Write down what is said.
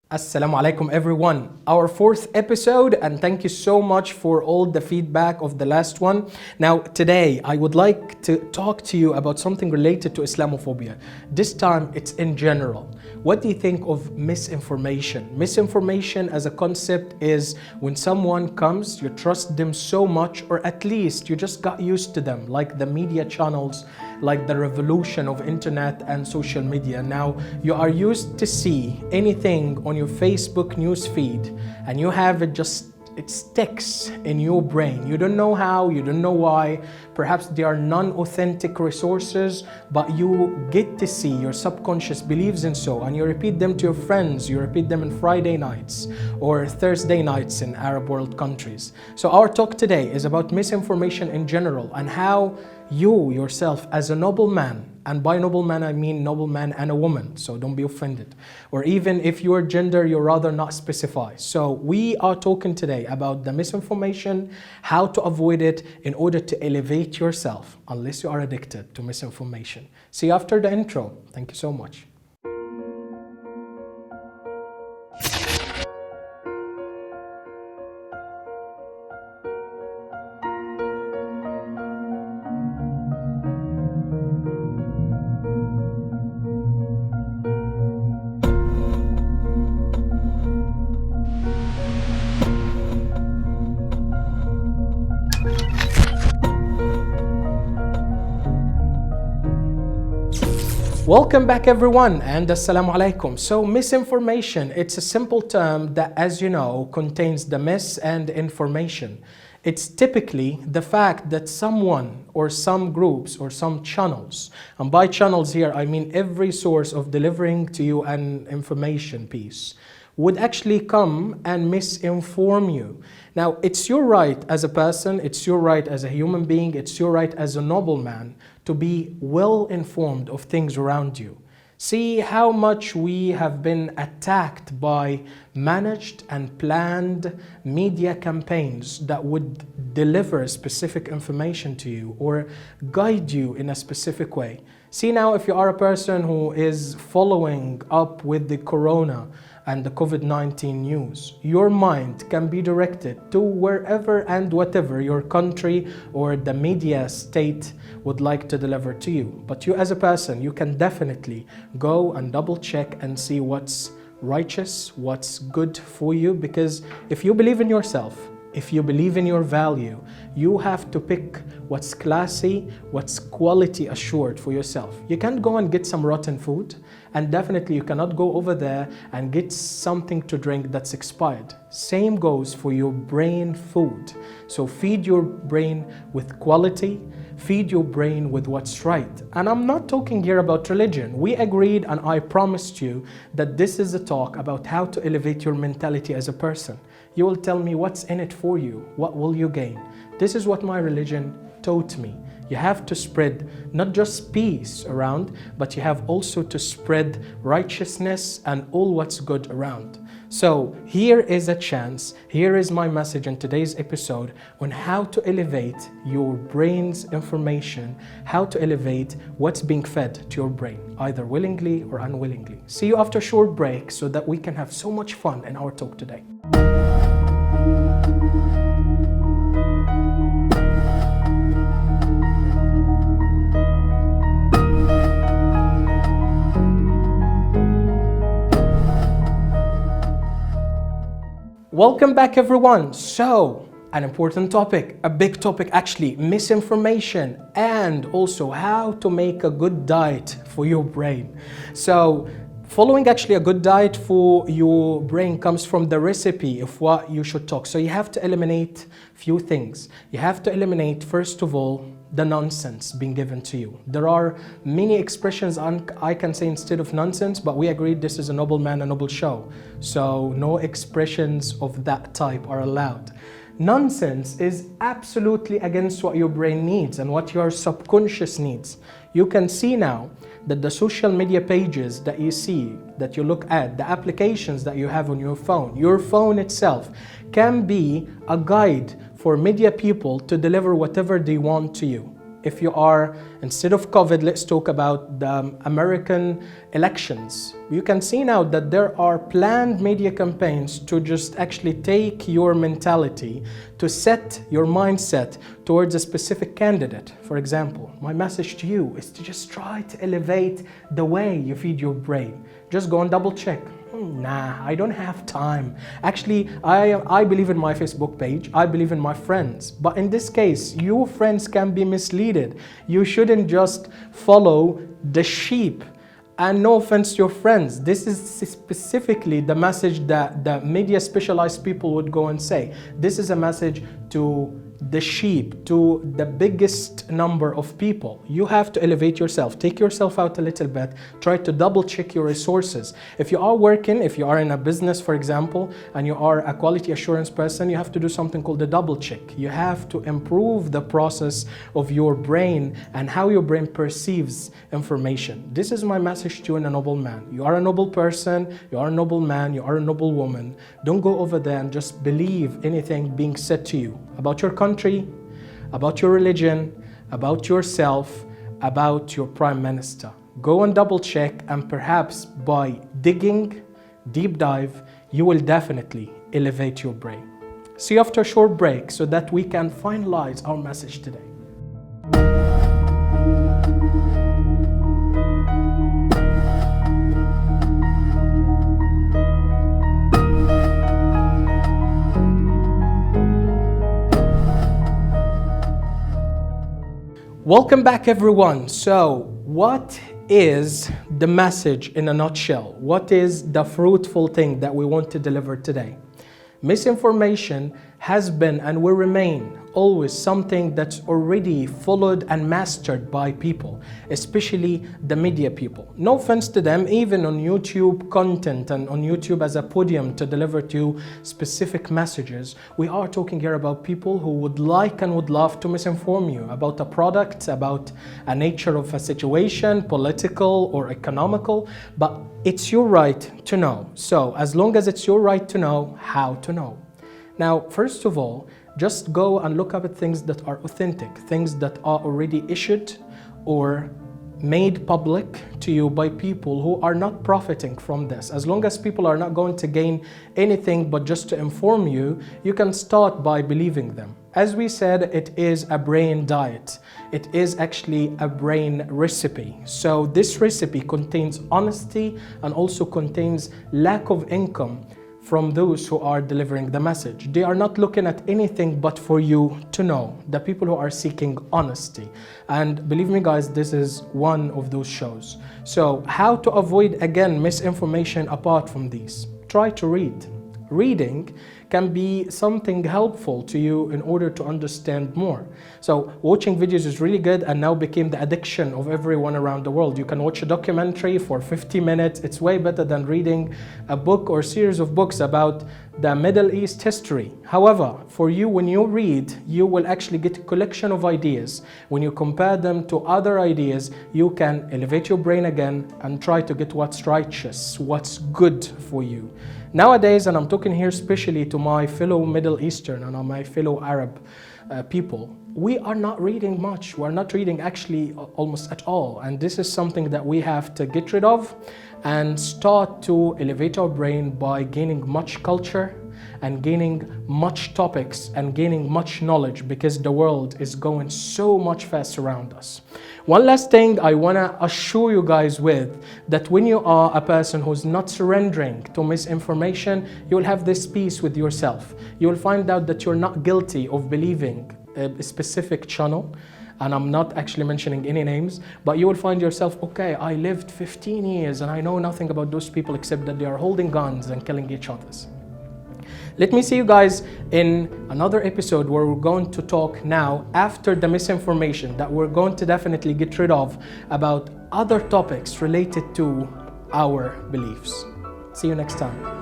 Assalamu alaikum everyone. Our fourth episode, and thank you so much for all the feedback of the last one. Now today I would like to talk to you about something related to Islamophobia. This time it's in general. What do you think of misinformation? Misinformation as a concept is when someone comes, you trust them so much, or at least you just got used to them, like the media channels, like the revolution of internet and social media. Now you are used to see anything on your Facebook news feed and you have it sticks in your brain. You don't know how, you don't know why. Perhaps they are non-authentic resources, but you get to see, your subconscious believes in so, and you repeat them to your friends, you repeat them on Friday nights or Thursday nights in Arab world countries. So our talk today is about misinformation in general and how you yourself as a noble man, and by noble man I mean noble man and a woman, so don't be offended, or even if your gender you rather not specify. So we are talking today about the misinformation, how to avoid it in order to elevate yourself, unless you are addicted to misinformation. See you after the intro. Thank you so much. Welcome back everyone, and assalamu alaikum. So misinformation, it's a simple term that, as you know, contains the mis and information. It's typically the fact that someone or some groups or some channels, and by channels here I mean every source of delivering to you an information piece, would actually come and misinform you. Now, it's your right as a person, it's your right as a human being, it's your right as a noble man to be well informed of things around you. See how much we have been attacked by managed and planned media campaigns that would deliver specific information to you or guide you in a specific way. See now, if you are a person who is following up with the corona and the COVID-19 news, your mind can be directed to wherever and whatever your country or the media state would like to deliver to you. But you as a person, you can definitely go and double check and see what's righteous, what's good for you, because if you believe in yourself, if you believe in your value, you have to pick what's classy, what's quality assured for yourself. You can't go and get some rotten food, and definitely you cannot go over there and get something to drink that's expired. Same goes for your brain food. So feed your brain with quality, feed your brain with what's right. And I'm not talking here about religion. We agreed, and I promised you that this is a talk about how to elevate your mentality as a person. You will tell me what's in it for you, what will you gain? This is what my religion taught me. You have to spread not just peace around, but you have also to spread righteousness and all what's good around. So here is a chance, here is my message in today's episode on how to elevate your brain's information, how to elevate what's being fed to your brain, either willingly or unwillingly. See you after a short break so that we can have so much fun in our talk today. Welcome back everyone. So, an important topic, a big topic actually, misinformation, and also how to make a good diet for your brain. So, following actually a good diet for your brain comes from the recipe of what you should talk. So you have to eliminate few things. You have to eliminate, first of all, the nonsense being given to you. There are many expressions I can say instead of nonsense, but we agreed this is a noble man, a noble show. So no expressions of that type are allowed. Nonsense is absolutely against what your brain needs and what your subconscious needs. You can see now that the social media pages that you see, that you look at, the applications that you have on your phone itself can be a guide for media people to deliver whatever they want to you. if you are, instead of COVID, let's talk about the American elections. You can see now that there are planned media campaigns to just actually take your mentality, to set your mindset towards a specific candidate. For example, my message to you is to just try to elevate the way you feed your brain. Just go and double check. Nah, I don't have time. Actually, I believe in my Facebook page. I believe in my friends. But in this case, your friends can be misleaded. You shouldn't just follow the sheep. And no offense to your friends, this is specifically the message that the media specialized people would go and say. This is a message to the sheep, to the biggest number of people. You have to elevate yourself, take yourself out a little bit, try to double check your resources. If you are working, if you are in a business, for example, and you are a quality assurance person, you have to do something called a double check. You have to improve the process of your brain and how your brain perceives information. This is my message to you, a noble man. You are a noble person, you are a noble man, you are a noble woman. Don't go over there and just believe anything being said to you about your country, about your religion, about yourself, about your prime minister. Go and double check, and perhaps by digging, deep dive, you will definitely elevate your brain. See you after a short break so that we can finalize our message today. Welcome back, everyone. So, what is the message in a nutshell? What is the fruitful thing that we want to deliver today? Misinformation has been and will remain always something that's already followed and mastered by people, especially the media people. No offense to them, even on YouTube content and on YouTube as a podium to deliver to you specific messages, we are talking here about people who would like and would love to misinform you about a product, about a nature of a situation, political or economical, but it's your right to know. So as long as it's your right to know, how to know? Now, first of all, just go and look up at things that are authentic, things that are already issued or made public to you by people who are not profiting from this. As long as people are not going to gain anything but just to inform you, you can start by believing them. As we said, it is a brain diet. It is actually a brain recipe. So this recipe contains honesty and also contains lack of income from those who are delivering the message. They are not looking at anything but for you to know, the people who are seeking honesty. And believe me guys, this is one of those shows. So how to avoid, again, misinformation apart from these? Try to read. Reading can be something helpful to you in order to understand more. So watching videos is really good and now became the addiction of everyone around the world. You can watch a documentary for 50 minutes. It's way better than reading a book or series of books about the Middle East history. However, for you, when you read, you will actually get a collection of ideas. When you compare them to other ideas, you can elevate your brain again and try to get what's righteous, what's good for you. Nowadays, and I'm talking here especially to my fellow Middle Eastern and my fellow Arab people, we are not reading much. We're not reading actually almost at all. And this is something that we have to get rid of and start to elevate our brain by gaining much culture and gaining much topics and gaining much knowledge, because the world is going so much fast around us. One last thing I want to assure you guys with, that when you are a person who's not surrendering to misinformation, you'll have this peace with yourself. You'll find out that you're not guilty of believing a specific channel, and I'm not actually mentioning any names, but you will find yourself, okay, I lived 15 years and I know nothing about those people except that they are holding guns and killing each other. Let me see you guys in another episode where we're going to talk now, after the misinformation that we're going to definitely get rid of, about other topics related to our beliefs. See you next time.